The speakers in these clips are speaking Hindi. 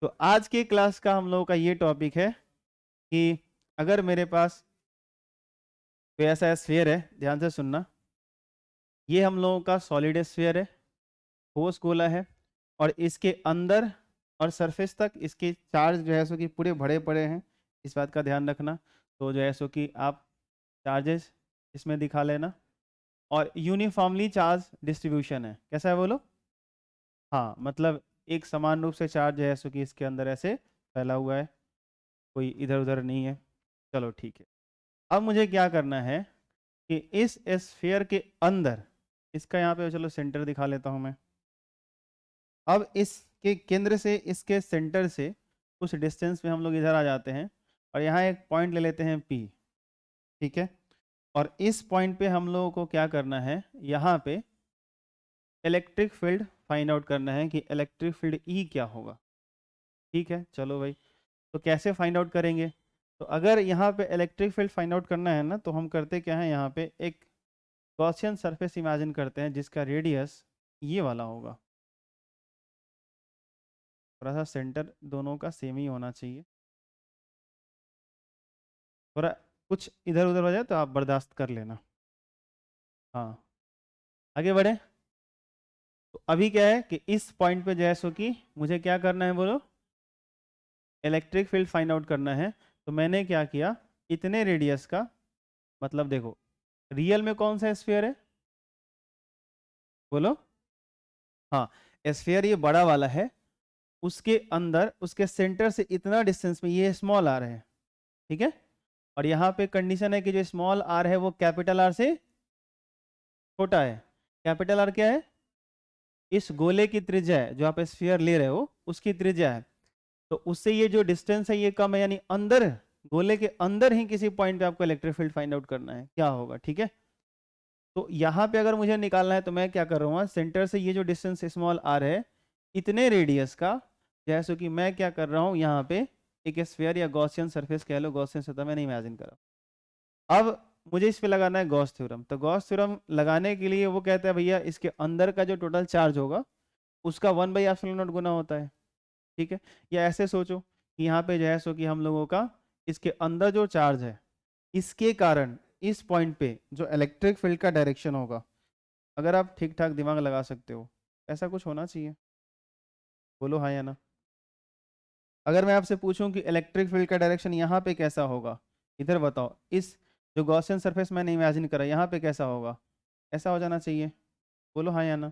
तो आज के क्लास का हम लोगों का ये टॉपिक है कि अगर मेरे पास कोई ऐसा स्फीयर है, ध्यान से सुनना। ये हम लोगों का सॉलिड स्फीयर है, ठोस गोला है, और इसके अंदर और सरफेस तक इसके चार्ज जो है सो कि पूरे भरे पड़े हैं। इस बात का ध्यान रखना। तो जो है सो कि आप चार्जेस इसमें दिखा लेना, और यूनिफॉर्मली चार्ज डिस्ट्रीब्यूशन है। कैसा है बोलो? हाँ, मतलब एक समान रूप से चार्ज जो है सो कि इसके अंदर ऐसे फैला हुआ है, कोई इधर उधर नहीं है। चलो ठीक है। अब मुझे क्या करना है कि इस स्फीयर के अंदर, इसका यहाँ पे चलो सेंटर दिखा लेता हूँ मैं। अब इसके केंद्र से इसके सेंटर से कुछ डिस्टेंस पे हम लोग इधर आ जाते हैं, और यहाँ एक पॉइंट ले लेते हैं P। ठीक है। और इस पॉइंट पे हम लोगों को क्या करना है, यहाँ पे इलेक्ट्रिक फील्ड फाइंड आउट करना है कि इलेक्ट्रिक फील्ड E क्या होगा। ठीक है, चलो भाई। तो कैसे फाइंड आउट करेंगे? तो अगर यहाँ पे इलेक्ट्रिक फील्ड फाइंड आउट करना है ना, तो हम करते क्या है, यहाँ पे एक गॉसियन सरफेस इमेजिन करते हैं जिसका रेडियस ये वाला होगा। थोड़ा सा सेंटर दोनों का सेम ही होना चाहिए। थोड़ा कुछ इधर उधर हो जाए तो आप बर्दाश्त कर लेना। हाँ, आगे बढ़े। तो अभी क्या है कि इस पॉइंट पे जो है सो कि मुझे क्या करना है बोलो, इलेक्ट्रिक फील्ड फाइंड आउट करना है। तो मैंने क्या किया, इतने रेडियस का, मतलब देखो रियल में कौन सा स्फीयर है बोलो? हाँ, स्फीयर ये बड़ा वाला है। उसके अंदर उसके सेंटर से इतना डिस्टेंस में ये स्मॉल आर है। ठीक है। और यहाँ पे कंडीशन है कि जो स्मॉल आर है वो कैपिटल आर से छोटा है। कैपिटल आर क्या है? इस गोले की त्रिज्या है, जो आप स्फीयर ले रहे हो उसकी त्रिज्या है। तो उससे ये जो डिस्टेंस है ये कम है, यानी अंदर, गोले के अंदर ही किसी पॉइंट पे आपको इलेक्ट्रिक फील्ड फाइंड आउट करना है, क्या होगा। ठीक है। तो यहाँ पे अगर मुझे निकालना है तो मैं क्या कर रहा हूँ, सेंटर से ये जो डिस्टेंस स्मॉल आर है, इतने रेडियस का, जैसे कि मैं क्या कर रहा हूँ, यहाँ पे एक स्फीयर या गॉसियन सरफेस कह लो, गॉसियन सतह मैंने इमेजिन करा। अब मुझे इस पे लगाना है गॉस थ्योरम। तो गॉस थ्योरम लगाने के लिए वो कहता है भैया इसके अंदर का जो टोटल चार्ज होगा उसका 1/ε0 गुना होता है। ठीक है। या ऐसे सोचो कि यहाँ पे जो है सो कि हम लोगों का इसके अंदर जो चार्ज है, इसके कारण इस पॉइंट पे जो इलेक्ट्रिक फील्ड का डायरेक्शन होगा, अगर आप ठीक ठाक दिमाग लगा सकते हो, ऐसा कुछ होना चाहिए। बोलो हाँ या ना। अगर मैं आपसे पूछूं कि इलेक्ट्रिक फील्ड का डायरेक्शन यहाँ पे कैसा होगा, इधर बताओ, इस जो गॉसियन सरफेस मैंने इमेजिन करा यहाँ पे कैसा होगा, ऐसा हो जाना चाहिए। बोलो हाँ या ना।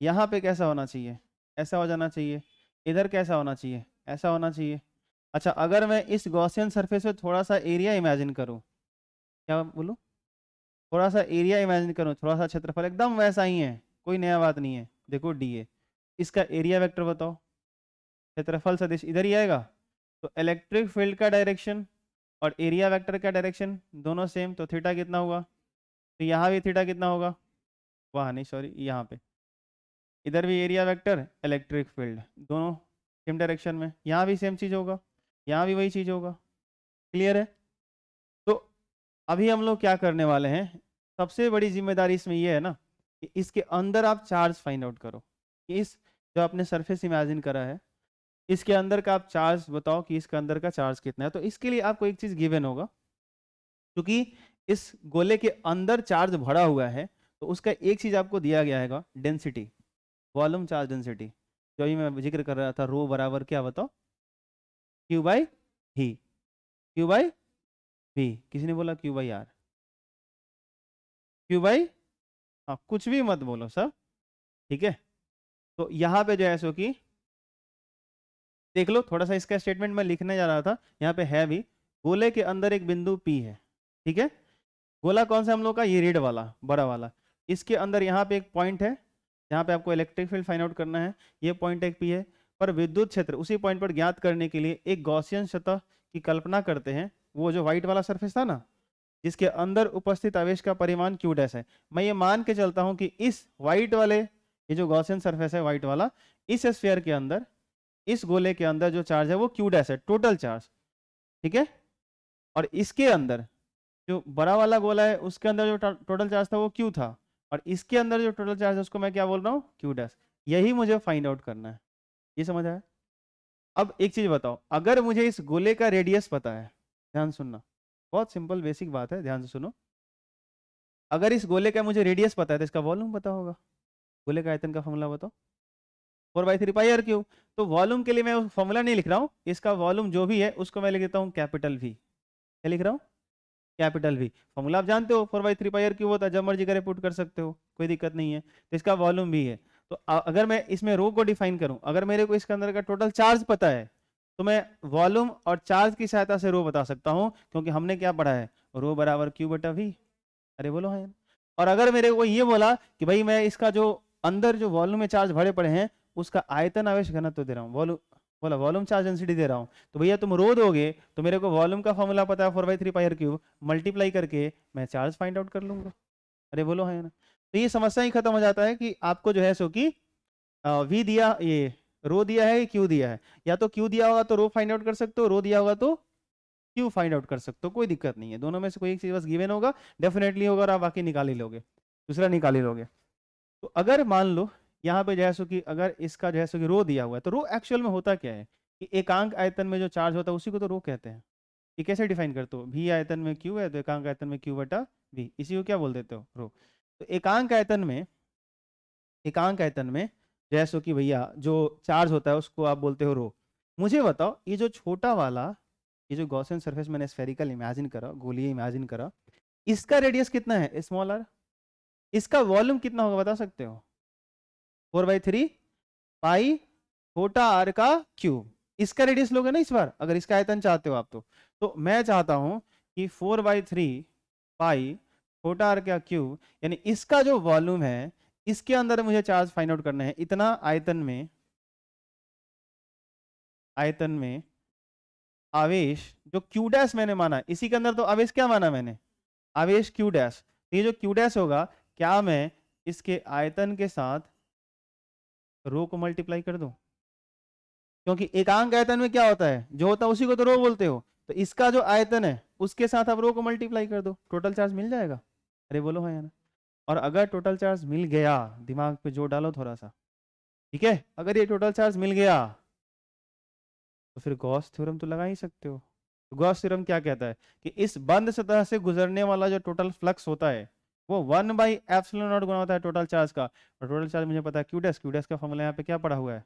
यहाँ पे कैसा होना चाहिए, ऐसा हो जाना चाहिए। इधर कैसा होना चाहिए, ऐसा होना चाहिए। अच्छा, अगर मैं इस गॉसियन सरफेस पे थोड़ा सा एरिया इमेजिन करूँ, क्या बोलूँ, थोड़ा सा एरिया इमेजिन करूँ, थोड़ा सा क्षेत्रफल एकदम वैसा ही है, कोई नया बात नहीं है। देखो डी ए, इसका एरिया वेक्टर बताओ, क्षेत्रफल सदिश इधर ही आएगा। तो इलेक्ट्रिक फील्ड का डायरेक्शन और एरिया वेक्टर का डायरेक्शन दोनों सेम, तो थीटा कितना हुआ, तो यहाँ भी थीटा कितना होगा, वहाँ नहीं सॉरी, यहाँ पे इधर भी एरिया वेक्टर इलेक्ट्रिक फील्ड दोनों सेम डायरेक्शन में, यहाँ भी सेम चीज़ होगा, यहाँ भी वही चीज़ होगा। क्लियर है? तो अभी हम लोग क्या करने वाले हैं, सबसे बड़ी जिम्मेदारी इसमें यह है ना कि इसके अंदर आप चार्ज फाइंड आउट करो कि इस जो आपने सरफेस इमेजिन करा है इसके अंदर का आप चार्ज बताओ कि इसके अंदर का चार्ज कितना है। तो इसके लिए आपको एक चीज गिवन होगा, क्योंकि इस गोले के अंदर चार्ज भरा हुआ है, तो उसका एक चीज आपको दिया गया है, डेंसिटी, वॉल्यूम चार्ज डेंसिटी, जो अभी मैं जिक्र कर रहा था, रो बराबर क्या बताओ, क्यू बाई भी। क्यू बाई भी, किसी ने बोला Q by R, Q by, हाँ कुछ भी मत बोलो सब। ठीक है। तो यहाँ पे जो है सो कि देख लो, थोड़ा सा इसका स्टेटमेंट मैं लिखने जा रहा था, यहाँ पे है भी, गोले के अंदर एक बिंदु P है। ठीक है। गोला कौन सा हम लोग का, ये रेड वाला बड़ा वाला, इसके अंदर यहाँ पे एक पॉइंट है जहाँ पे आपको इलेक्ट्रिक फील्ड फाइंड आउट करना है, ये पॉइंट एक P है। पर विद्युत क्षेत्र उसी पॉइंट पर ज्ञात करने के लिए एक गॉसियन सतह की कल्पना करते हैं, वो जो व्हाइट वाला सरफेस था ना, जिसके अंदर उपस्थित आवेश का परिमाण क्यू डैश है। मैं ये मान के चलता हूँ कि इस व्हाइट वाले, ये जो गॉसियन सरफेस है व्हाइट वाला, इस स्फीयर के अंदर, इस गोले के अंदर जो चार्ज है वो क्यू डैश है, टोटल चार्ज। ठीक है। और इसके अंदर जो बड़ा वाला गोला है उसके अंदर जो टोटल चार्ज था वो क्यू था, और इसके अंदर जो टोटल चार्ज है उसको मैं क्या बोल रहा हूँ, क्यू डैश। यही मुझे फाइंड आउट करना है। ये समझ आया? अब एक चीज बताओ, अगर मुझे इस गोले का रेडियस पता है, ध्यान सुनना, बहुत सिंपल बेसिक बात है, ध्यान से सुनो। अगर इस गोले का मुझे रेडियस पता है तो इसका वॉल्यूम पता होगा। गोले का आयतन का फॉर्मूला बताओ, 4/3πr3। तो वॉल्यूम के लिए मैं फॉर्मूला नहीं लिख रहा हूँ, इसका वॉल्यूम जो भी है उसको मैं लिख देता हूँ कैपिटल वी। क्या लिख रहा हूँ? Capital V. फॉर्मूला आप जानते हो, 4/3πr3 होता है, जब मर्जी करे पुट कर सकते हो, कोई दिक्कत नहीं है। तो इसका वॉल्यूम भी है। तो अगर मैं इसमें रो को डिफाइन करूं, अगर मेरे को इसके अंदर का टोटल चार्ज पता है तो मैं वॉल्यूम और चार्ज की सहायता से रो बता सकता हूं, क्योंकि हमने क्या पढ़ा है, रो बराबर क्यू बटा वी। अरे बोलो हाँ। और अगर मेरे को ये बोला कि भाई मैं इसका जो अंदर जो वॉल्यूम में चार्ज भरे पड़े हैं उसका आयतन आवेश घनत्व दे रहा हूँ, वॉल्यूम बोला वॉल्यूम चार्ज डेंसिटी दे रहा हूँ, तो भैया तुम रो दोगे तो मेरे को वॉल्यूम का फॉर्मूला पता है 4/3πr3, मल्टीप्लाई करके मैं चार्ज फाइंड आउट कर लूंगा। अरे बोलो है ना। तो ये समस्या ही खत्म हो जाता है कि आपको जो है सो कि वी दिया, ये रो दिया है, क्यू दिया है, या तो क्यू दिया होगा तो रो फाइंड आउट कर सकते हो, रो दिया होगा तो क्यू फाइंड आउट कर सकते हो, कोई दिक्कत नहीं है, दोनों में से कोई एक चीज बस गिवन होगा, डेफिनेटली होगा और आप बाकी निकाल ही लोगे, दूसरा निकाल ही लोगे। तो अगर मान लो यहाँ पे जो है सो कि अगर इसका जो है सो कि रो दिया हुआ है, तो रो एक्चुअल में होता क्या है कि एकांक आयतन में जो चार्ज होता है उसी को तो रो कहते हैं। ये कैसे डिफाइन करते हो, भी आयतन में क्यू है तो एकांक आयतन में क्यू बटा वी, इसी को क्या बोल देते हो, रो। तो एकांक आयतन में जैसो कि भैया जो चार्ज होता है उसको आप बोलते हो रो। मुझे बताओ ये जो छोटा वाला, ये जो गॉसियन सरफेस मैंने स्फेरिकल इमेजिन करा, गोलीय इमेजिन करा, इसका रेडियस कितना है, स्मॉल आर, इसका वॉल्यूम कितना होगा बता सकते हो, 4/3π छोटा आर का क्यूब। इसका रेडियस लोगे ना इस बार, अगर इसका आयतन चाहते हो आप तो मैं चाहता हूं कि 4/3π छोटा आर का क्यूब, यानी इसका जो वॉल्यूम है इसके अंदर मुझे चार्ज फाइंड आउट करना है, इतना आयतन में आवेश जो क्यू डैश मैंने माना, इसी के अंदर तो आवेश क्या माना मैंने, आवेश क्यू डैश। ये जो क्यू डैश होगा, क्या मैं इसके आयतन के साथ रो को मल्टीप्लाई कर दूं, क्योंकि एकांक आयतन में क्या होता है, जो होता है उसी को तो रो बोलते हो, तो इसका जो आयतन है उसके साथ आप रो को मल्टीप्लाई कर दो, टोटल चार्ज मिल जाएगा। अरे बोलो हाँ या ना। और अगर टोटल चार्ज मिल गया, दिमाग पे जोर डालो थोड़ा सा, ठीक है, अगर ये टोटल चार्ज मिल गया तो फिर गॉस थ्योरम तो लगा ही सकते हो। तो गॉस थ्योरम क्या कहता है कि इस बंद सतह से गुजरने वाला जो टोटल फ्लक्स होता है वो 1/ε0 गुना होता है टोटल चार्ज का। और टोटल चार्ज मुझे पता है क्यू डैश का फॉर्मूला यहाँ पे क्या पड़ा हुआ है,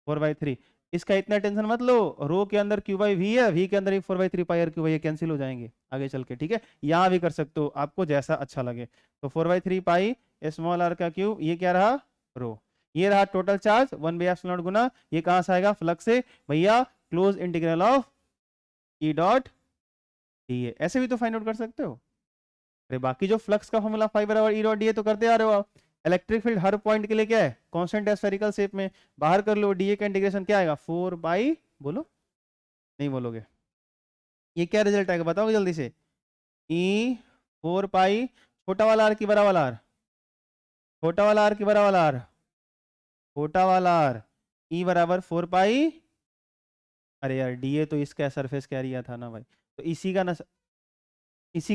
4/3। इसका इतना टेंशन मत लो, रो के अंदर क्यू बाई वी है, वी के अंदर 4/3πr3 ये कैंसिल हो जाएंगे आगे चल के, ठीक है। यहाँ भी कर सकते हो, आपको जैसा अच्छा लगे। तो 4/3π स्मॉल आर का क्यूब, ये क्या रहा, रो। ये रहा टोटल चार्ज 1/ε0 गुना, ये कहां से आएगा, फ्लक्स से, भैया close integral of E dot D A. ऐसे भी तो फाइंड आउट कर सकते हो। अरे बाकी जो फ्लक्स का फॉर्मूला फाइव बराबर ई डॉट डी ए तो करते आ रहे हो आप। इलेक्ट्रिक फील्ड हर पॉइंट के लिए क्या है, कांस्टेंट है, स्फेरिकल शेप में, बाहर कर लो, डीए का इंटीग्रेशन क्या आएगा, 4 बोलो, नहीं बोलोगे, ये क्या रिजल्ट आएगा बताओगे जल्दी से, ई 4 छोटा वाला आर की बड़ा वाला आर, छोटा वाला आर की बड़ा वाला आर, छोटा वाला आर, ई बराबर 4 अरे यार डीए तो इसका सरफेस एरिया था ना भाई, तो इसी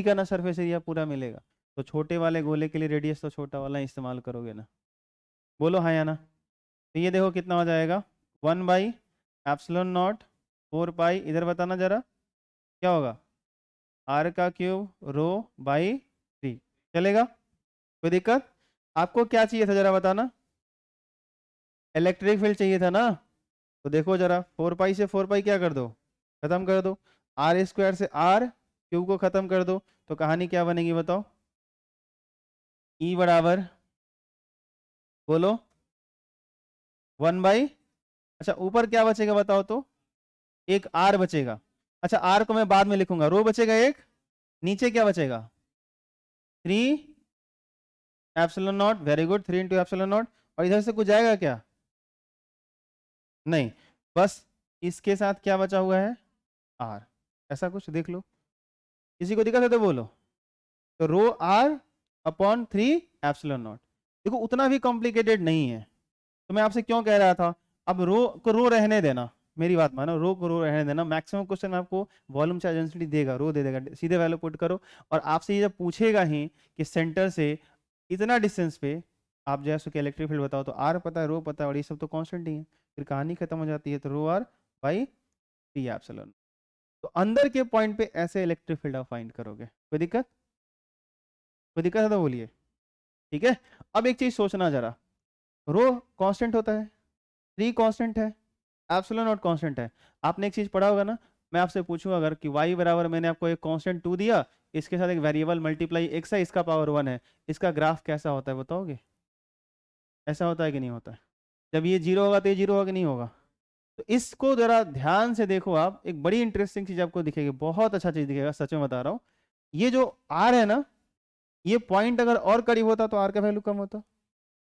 का ना सरफेस एरिया पूरा मिलेगा, तो छोटे वाले गोले के लिए रेडियस तो छोटा वाला इस्तेमाल करोगे ना, बोलो हाँ या ना। तो ये देखो कितना हो जाएगा, 1/ε0 4 इधर बताना जरा क्या होगा, आर का क्यूब रो बाई 3, चलेगा, कोई दिक्कत। आपको क्या चाहिए था जरा बताना, इलेक्ट्रिक फील्ड चाहिए था ना, तो देखो जरा 4 से 4 क्या कर दो, खत्म कर दो, आर स्क्वायर से आर क्यूब को खत्म कर दो, तो कहानी क्या बनेगी बताओ, ई बराबर बोलो 1 अच्छा ऊपर क्या बचेगा बताओ तो, एक आर बचेगा, अच्छा आर को मैं बाद में लिखूंगा, रो बचेगा एक, नीचे क्या बचेगा 3/ε0, वेरी गुड, 3 × ε0, और इधर से कुछ जाएगा क्या, नहीं, बस इसके साथ क्या बचा हुआ है आर, ऐसा कुछ देख लो, किसी को दिक्कत है तो बोलो। तो रो आर अपॉन 3/ε0, देखो उतना भी कॉम्प्लिकेटेड नहीं है, तो मैं आपसे क्यों कह रहा था, अब रो को रो रहने देना, मेरी बात मानो, रो को रो रहने देना, मैक्सिमम क्वेश्चन आपको वॉल्यूम चार्ज डेंसिटी देगा, रो दे देगा, सीधे वैल्यू पुट करो, और आपसे ये जब पूछेगा ही कि सेंटर से इतना डिस्टेंस पे आप जैसे कि इलेक्ट्रिक फील्ड बताओ, तो आर पता है, रो पता है, और ये सब तो कांस्टेंट ही है, फिर कहानी खत्म हो जाती है, तो रो आर बाई 3 एप्सिलॉन। तो अंदर के पॉइंट पे ऐसे इलेक्ट्रिक फील्ड आप फाइंड करोगे। कोई दिक्कत? कोई दिक्कत है तो बोलिए। ठीक है, अब एक चीज सोचना जरा, रो कांस्टेंट होता है, 3 कांस्टेंट है, एप्सिलॉन नॉट कांस्टेंट है। आपने एक चीज पढ़ा होगा ना, मैं आपसे पूछूं अगर कि y बराबर मैंने आपको एक कांस्टेंट 2 दिया, इसके साथ एक वेरिएबल मल्टीप्लाई x है, इसका पावर 1 है, इसका ग्राफ कैसा होता है बताओगे? ऐसा होता है कि नहीं होता है? जब ये 0 होगा तो ये 0 होगा कि नहीं होगा? तो इसको जरा ध्यान से देखो आप, एक बड़ी इंटरेस्टिंग चीज आपको दिखेगी, बहुत अच्छा चीज दिखेगा, सच में बता रहा हूँ। ये जो r है ना, ये पॉइंट अगर और करीब होता तो r का वैल्यू कम होता,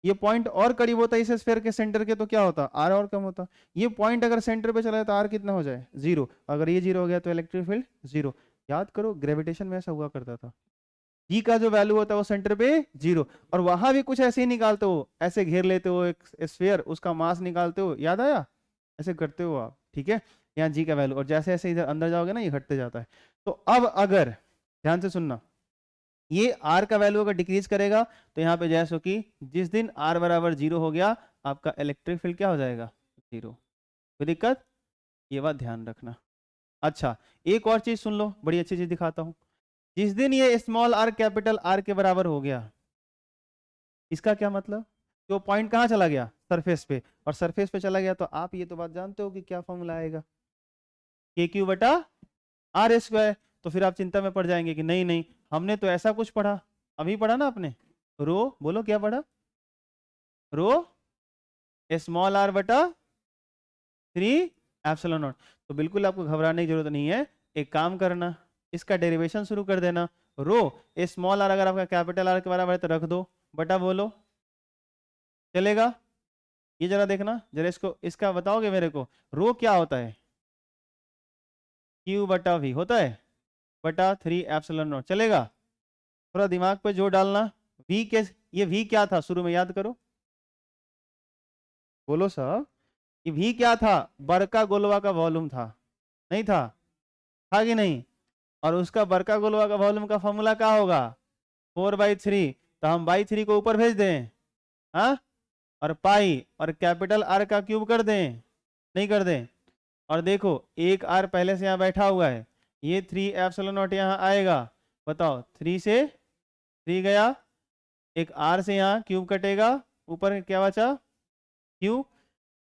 ये पॉइंट और करीब होता इस स्फीयर के सेंटर के तो क्या होता, आर और कम होता। ये पॉइंट अगर सेंटर पे चला जाए तो आर कितना हो जाए, 0। अगर ये 0 हो गया तो इलेक्ट्रिक फील्ड 0। याद करो ग्रेविटेशन में ऐसा हुआ करता था, जी का जो वैल्यू होता है वो सेंटर पे 0, और वहां भी कुछ ऐसे ही निकालते हो, ऐसे घेर लेते हो एक स्फीयर, उसका मास निकालते हो, याद आया? ऐसे करते हो आप, ठीक है, यहाँ जी का वैल्यू, और जैसे जैसे इधर अंदर जाओगे ना ये घटते जाता है। तो अब अगर ध्यान से सुनना, ये आर का वैल्यू अगर डिक्रीज करेगा तो यहाँ पे जैसो कि जिस दिन आर बराबर 0 हो गया, आपका इलेक्ट्रिक फील्ड क्या हो जाएगा, 0। कोई दिक्कत? ये बात ध्यान रखना। अच्छा, एक और चीज सुन लो, बड़ी अच्छी चीज दिखाता हूं। जिस दिन ये स्मॉल आर कैपिटल आर के बराबर हो गया, इसका क्या मतलब, तो पॉइंट कहाँ चला गया, सरफेस पे, और सरफेस पे चला गया तो आप ये तो बात जानते हो कि क्या फॉर्मूला आएगा, के क्यू बटा आर स्क्वायर। तो फिर आप चिंता में पड़ जाएंगे कि नहीं नहीं, हमने तो ऐसा कुछ पढ़ा, अभी पढ़ा ना आपने, रो बोलो क्या पढ़ा, रो स्मॉल आर बटा 3 एप्सिलॉन नॉट। तो बिल्कुल आपको घबराने की जरूरत नहीं है, एक काम करना, इसका डेरिवेशन शुरू कर देना। रो स्मॉल आर अगर आपका कैपिटल आर के बराबर है तो रख दो, बटा बोलो, चलेगा? ये जरा देखना, जरा इसको, इसका बताओगे मेरे को, रो क्या होता है, क्यू बटा वी होता है, बटा 3 एप्सिलॉन नॉट, चलेगा? थोड़ा दिमाग पे जोर डालना, वी के, ये वी क्या था शुरू में याद करो, बोलो साहब, ये वी क्या था, बरका गोलवा का वॉल्यूम था, नहीं था? था कि नहीं? और उसका बरका गोलवा का वॉल्यूम का फॉर्मूला क्या होगा, 4/3। तो हम बाई 3 को ऊपर भेज दें, हाँ, और पाई और कैपिटल आर का क्यूब कर दें, नहीं कर दें? और देखो एक आर पहले से यहाँ बैठा हुआ है, ये 3 एप्सिलॉन नॉट यहाँ आएगा, बताओ 3 से 3 गया, एक आर से यहाँ क्यूब कटेगा, ऊपर क्या बचा, क्यू,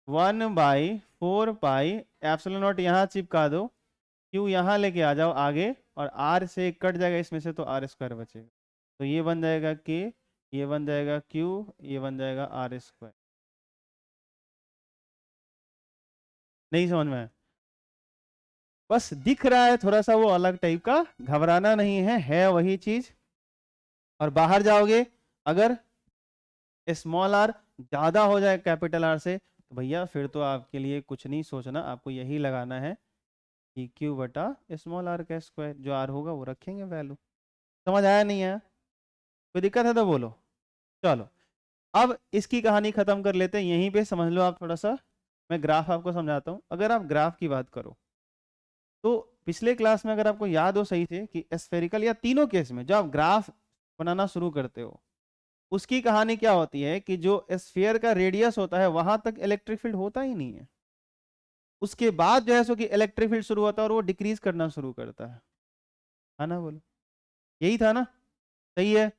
1/4 पाई एप्सिलॉन नॉट यहाँ चिपका दो, क्यू यहाँ लेके आ जाओ आगे, और आर से कट जाएगा इसमें से तो आर स्क्वायर बचेगा, तो ये बन जाएगा के, ये बन जाएगा क्यू, ये बन जाएगा आर स्क्वायर। नहीं समझ में? बस दिख रहा है थोड़ा सा वो अलग टाइप का, घबराना नहीं है वही चीज। और बाहर जाओगे, अगर स्मॉल आर ज्यादा हो जाए कैपिटल आर से, तो भैया फिर तो आपके लिए कुछ नहीं सोचना, आपको यही लगाना है कि क्यू बटा स्मॉल आर का स्क्वायर, जो आर होगा वो रखेंगे वैल्यू। समझ आया नहीं है? कोई दिक्कत है तो बोलो। चलो अब इसकी कहानी खत्म कर लेते हैं, यहीं पे समझ लो आप थोड़ा सा, मैं ग्राफ आपको समझाता हूँ। अगर आप ग्राफ की बात करो तो पिछले क्लास में अगर आपको याद हो सही से कि स्फेरिकल या तीनों केस में जब आप ग्राफ बनाना शुरू करते हो, उसकी कहानी क्या होती है कि जो स्फीयर का रेडियस होता है वहां तक इलेक्ट्रिक फील्ड होता ही नहीं है, उसके बाद जो है सो कि इलेक्ट्रिक फील्ड शुरू होता है और वो डिक्रीज करना शुरू करता है ना, बोलो यही था ना, सही है?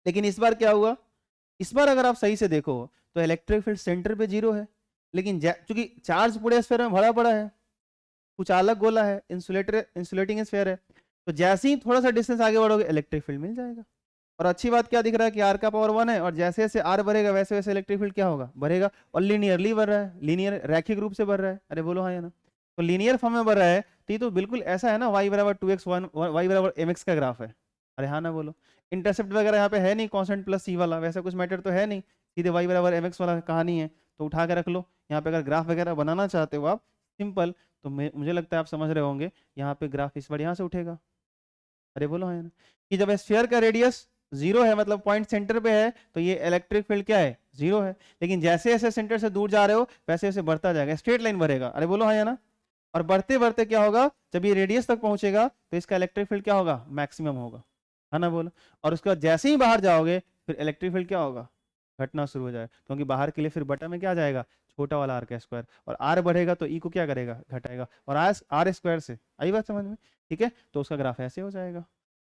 लेकिन इस बार क्या हुआ, इस बार अगर आप सही से देखो तो इलेक्ट्रिक फील्ड सेंटर पे 0 है, लेकिन चूंकि चार्ज पूरे स्फीयर में भरा पड़ा है, कुछ अलग गोला है, इंसुलेटिंग स्फीयर है, तो जैसे ही थोड़ा सा डिस्टेंस आगे बढ़ोगे इलेक्ट्रिक फील्ड मिल जाएगा। और अच्छी बात क्या दिख रहा है कि आर का पावर 1 है, और जैसे जैसे आर बढ़ेगा वैसे वैसे इलेक्ट्रिक फील्ड क्या होगा, बढ़ेगा, और लीनियरली बढ़ रहा है, लीनियर रैखिक रूप से बढ़ रहा है। अरे बोलो हाँ या ना? तो लीनियर फॉर्म में बढ़ रहा है तो ये तो बिल्कुल ऐसा है ना, y बराबर 2x 1 y बराबर mx का ग्राफ है। अरे हाँ ना बोलो? इंटरसेप्ट वगैरह यहाँ पे है नहीं, कॉन्स्टेंट प्लस सी वाला वैसा कुछ मैटर तो है नहीं, सीधे y बराबर mx वाला कहानी है, तो उठा के रख लो। यहाँ पे अगर ग्राफ वगैरह बनाना चाहते हो आप सिंपल, तो मुझे लगता है आप समझ रहे होंगे, यहाँ पे ग्राफ इस बार यहाँ से उठेगा। अरे बोलो हाँ ना? कि जब स्फीयर का रेडियस 0 है, मतलब पॉइंट सेंटर पे है, तो ये इलेक्ट्रिक फील्ड क्या है, 0 है। लेकिन जैसे जैसे सेंटर से दूर जा रहे हो वैसे वैसे बढ़ता जाएगा, स्ट्रेट लाइन बढ़ेगा। अरे बोलो हाँ या ना? और बढ़ते बढ़ते क्या होगा, जब ये रेडियस तक पहुंचेगा तो इसका इलेक्ट्रिक फील्ड क्या होगा, मैक्सिमम होगा, है ना बोलो? और उसके बाद जैसे ही बाहर जाओगे फिर इलेक्ट्रिक फील्ड क्या होगा, घटना शुरू हो जाएगा, क्योंकि बाहर के लिए फिर बटा में क्या आ जाएगा, छोटा वाला आर का स्क्वायर, और आर बढ़ेगा तो ई को क्या करेगा, घटाएगा, और आर स्क्वायर से, आई बात समझ में, ठीक है। तो उसका ग्राफ ऐसे हो जाएगा।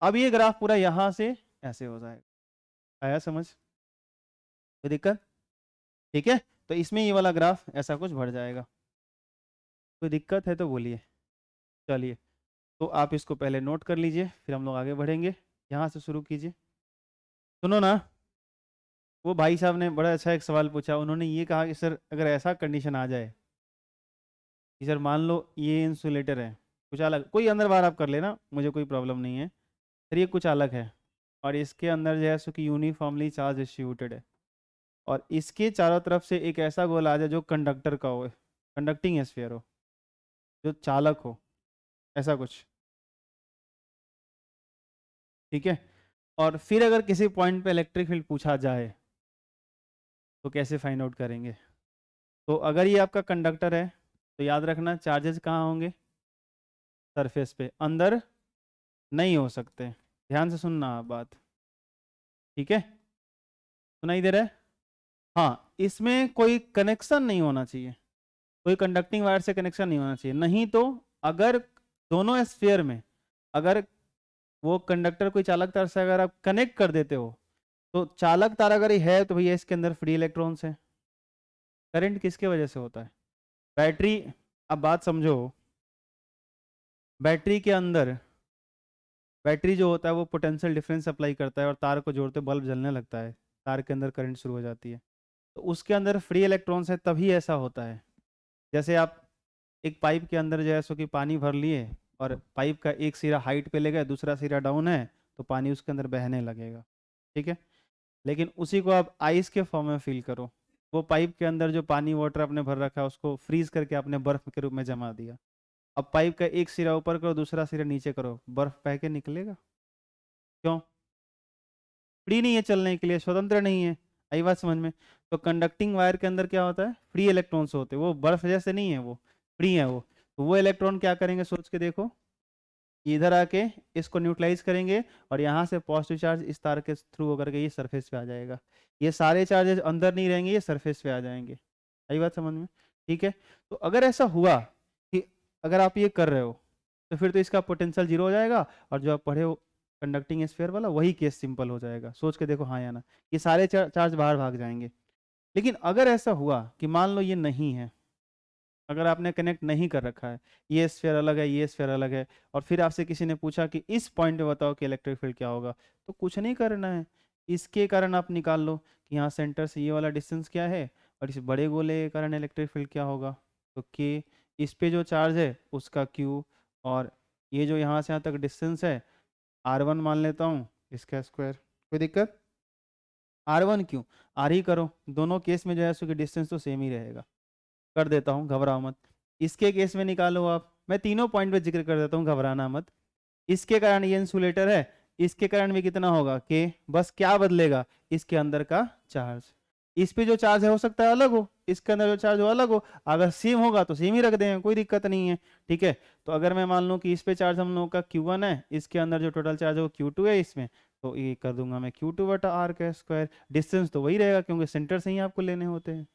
अब ये ग्राफ पूरा यहाँ से ऐसे हो जाएगा, आया समझ, कोई दिक्कत, ठीक है। तो इसमें ये वाला ग्राफ ऐसा कुछ बढ़ जाएगा, कोई दिक्कत है तो बोलिए। चलिए, तो आप इसको पहले नोट कर लीजिए, फिर हम लोग आगे बढ़ेंगे। यहाँ से शुरू कीजिए। सुनो ना, वो भाई साहब ने बड़ा अच्छा एक सवाल पूछा, उन्होंने ये कहा कि सर अगर ऐसा कंडीशन आ जाए कि सर मान लो ये इंसुलेटर है, कुछ अलग, कोई अंदर बाहर आप कर लेना, मुझे कोई प्रॉब्लम नहीं है, सर ये कुछ अलग है, और इसके अंदर जो है सो कि यूनिफॉर्मली चार्ज डिस्ट्रीब्यूटेड है, और इसके चारों तरफ से एक ऐसा गोल आ जाए जो कंडक्टर का हो, कंडक्टिंग स्फीयर हो, जो चालक हो, ऐसा कुछ, ठीक है। और फिर अगर किसी पॉइंट पे इलेक्ट्रिक फील्ड पूछा जाए तो कैसे फाइंड आउट करेंगे। तो अगर ये आपका कंडक्टर है तो याद रखना चार्जेस कहाँ होंगे, सरफेस पे, अंदर नहीं हो सकते, ध्यान से सुनना आप बात, ठीक है, सुनाई दे रहा है। हाँ, इसमें कोई कनेक्शन नहीं होना चाहिए, कोई कंडक्टिंग वायर से कनेक्शन नहीं होना चाहिए, नहीं तो अगर दोनों स्फीयर में अगर वो कंडक्टर कोई चालक तार से अगर आप कनेक्ट कर देते हो, तो चालक तार अगर ये है तो भैया इसके अंदर फ्री इलेक्ट्रॉन्स है। करंट किसके वजह से होता है, बैटरी, अब बात समझो, बैटरी के अंदर, बैटरी जो होता है वो पोटेंशियल डिफरेंस अप्लाई करता है और तार को जोड़ते बल्ब जलने लगता है, तार के अंदर करंट शुरू हो जाती है, तो उसके अंदर फ्री इलेक्ट्रॉन्स है, तभी ऐसा होता है। जैसे आप एक पाइप के अंदर जो है सो कि पानी भर लिए और पाइप का एक सिरा हाइट पे ले गए, दूसरा सिरा डाउन है, तो पानी उसके अंदर बहने लगेगा, ठीक है। लेकिन उसी को आप आइस के फॉर्म में फील करो, वो पाइप के अंदर जो पानी वाटर आपने भर रखा है उसको फ्रीज करके आपने बर्फ के रूप में जमा दिया, अब पाइप का एक सिरा ऊपर करो दूसरा सिरा नीचे करो, बर्फ बह के निकलेगा, क्यों, फ्री नहीं है चलने के लिए, स्वतंत्र नहीं है, आई बात समझ में। तो कंडक्टिंग वायर के अंदर क्या होता है, फ्री इलेक्ट्रॉन्स होते हैं, वो बर्फ जैसे नहीं है, वो फ्री है वो, तो वो इलेक्ट्रॉन क्या करेंगे सोच के देखो, इधर आके इसको न्यूट्रलाइज करेंगे और यहाँ से पॉजिटिव चार्ज इस तार के थ्रू होकर के ये सरफेस पे आ जाएगा, ये सारे चार्जेस अंदर नहीं रहेंगे, ये सरफेस पे आ जाएंगे, आई बात समझ में, ठीक है। तो अगर ऐसा हुआ कि अगर आप ये कर रहे हो तो फिर तो इसका पोटेंशियल जीरो हो जाएगा, और जो आप पढ़े हो कंडक्टिंग स्फीयर वाला वही केस सिंपल हो जाएगा, सोच के देखो हाँ या ना, ये सारे चार्ज बाहर भाग जाएंगे। लेकिन अगर ऐसा हुआ कि मान लो ये नहीं है, अगर आपने कनेक्ट नहीं कर रखा है, ये स्फीयर अलग है, ये स्फीयर अलग है, और फिर आपसे किसी ने पूछा कि इस पॉइंट पे बताओ कि इलेक्ट्रिक फील्ड क्या होगा, तो कुछ नहीं करना है, इसके कारण आप निकाल लो कि यहाँ सेंटर से ये वाला डिस्टेंस क्या है, और इस बड़े गोले के कारण इलेक्ट्रिक फील्ड क्या होगा, तो के, इस पे जो चार्ज है उसका क्यू, और ये जो यहाँ से यहाँ तक डिस्टेंस है R1 मान लेता हूँ, इसका स्क्वायर, कोई दिक्कत, R1 क्यों, आर ही करो, दोनों केस में जो है उसकी डिस्टेंस तो सेम ही रहेगा, कर देता हूँ, घबराओ मत। इसके केस में निकालो आप, मैं तीनों पॉइंट पे जिक्र कर देता हूँ, घबराना मत। इसके कारण ये इंसुलेटर है, इसके कारण भी कितना होगा के, बस क्या बदलेगा, इसके अंदर का चार्ज, इस पे जो चार्ज है हो सकता है अलग हो, इसके अंदर जो चार्ज हो अलग हो, अगर सेम होगा तो सेम ही रख दें, कोई दिक्कत नहीं है, ठीक है। तो अगर मैं मान लूँ कि इस पे चार्ज हम लोगों का Q1 है, इसके अंदर जो टोटल चार्ज है वो Q2 है इसमें, तो ये कर दूंगा मैं Q2 बटा R का स्क्वायर, डिस्टेंस तो वही रहेगा क्योंकि सेंटर से ही आपको लेने होते हैं।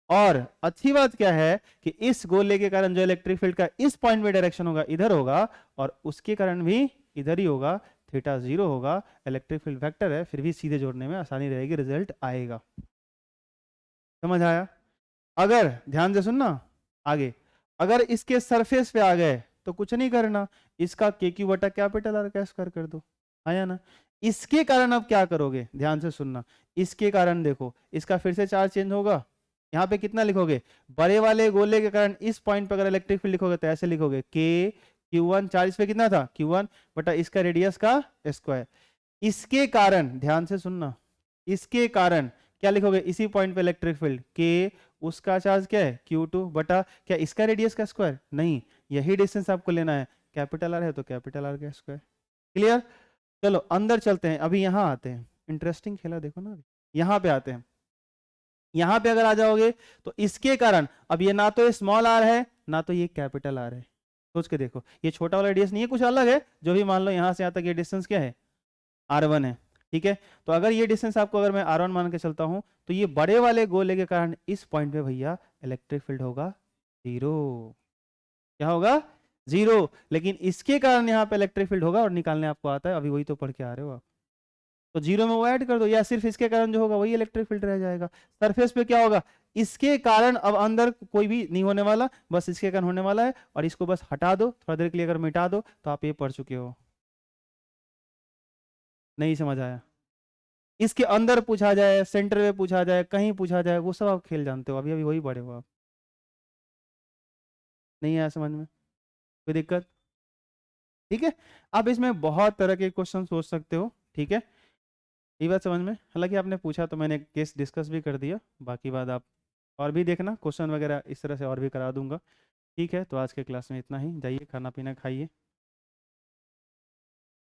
और अच्छी बात क्या है कि इस गोले के कारण जो इलेक्ट्रिक फील्ड का इस पॉइंट में डायरेक्शन होगा इधर होगा, और उसके कारण भी इधर ही होगा, थीटा 0 होगा, इलेक्ट्रिक फील्ड वेक्टर है, फिर भी सीधे जोड़ने में आसानी रहेगी, रिजल्ट आएगा, समझ आया। अगर ध्यान से सुनना आगे, अगर इसके सरफेस पे आ गए तो कुछ नहीं करना, इसका के क्यू बटा कैपिटल आर का स्क्वायर कर दो, आया ना। इसके कारण अब क्या करोगे, ध्यान से सुनना, इसके कारण देखो इसका फिर से चार्ज चेंज होगा, यहाँ पे कितना लिखोगे, बड़े वाले गोले के कारण इस पॉइंट पर अगर इलेक्ट्रिक फील्ड लिखोगे तो ऐसे लिखोगे के Q1, चार्ज पे कितना था Q1 बटा इसका रेडियस का स्क्वायर, इसके कारण ध्यान से सुनना, इसके कारण क्या लिखोगे, इसी पॉइंट पे इलेक्ट्रिक फील्ड के, उसका चार्ज क्या है Q2 बटा क्या इसका रेडियस का स्क्वायर, नहीं, यही डिस्टेंस आपको लेना है, कैपिटल आर है तो कैपिटल आर का स्क्वायर, क्लियर। चलो अंदर चलते हैं, अभी यहाँ आते हैं, इंटरेस्टिंग खेला देखो ना, यहाँ पे आते हैं, यहाँ पे अगर आ जाओगे तो इसके कारण अब ये ना तो ये स्मॉल आर है ना तो ये कैपिटल आर है, सोच के देखो, ये छोटा वाला रेडियस नहीं है, कुछ अलग है, जो भी मान लो यहाँ से यहाँ तक ये डिस्टेंस क्या है R1 है, ठीक है। तो अगर ये डिस्टेंस आपको अगर मैं R1 मान के चलता हूँ तो ये बड़े वाले गोले के कारण इस पॉइंट पे भैया इलेक्ट्रिक फील्ड होगा 0। क्या होगा? 0। लेकिन इसके कारण यहाँ पे इलेक्ट्रिक फील्ड होगा और निकालने आपको आता है, अभी वही तो पढ़ के आ रहे हो आप। तो 0 में वो ऐड कर दो, या सिर्फ इसके कारण जो होगा वही इलेक्ट्रिक फील्ड रह जाएगा। सरफेस पे क्या होगा? इसके कारण अब अंदर कोई भी नहीं होने वाला, बस इसके कारण होने वाला है, और इसको बस हटा दो थोड़ा देर के लिए, अगर मिटा दो तो आप ये पढ़ चुके हो। नहीं समझ आया? इसके अंदर पूछा जाए, सेंटर में पूछा जाए, कहीं पूछा जाए, वो सब आप खेल जानते हो, अभी अभी वही पढ़े हो आप। नहीं आया समझ में? कोई दिक्कत? ठीक है। आप इसमें बहुत तरह के क्वेश्चन सोच सकते हो, ठीक है, ये बात समझ में? हालांकि आपने पूछा तो मैंने केस डिस्कस भी कर दिया, बाकी बात आप और भी देखना, क्वेश्चन वगैरह इस तरह से और भी करा दूंगा। ठीक है, तो आज के क्लास में इतना ही, जाइए खाना पीना खाइए।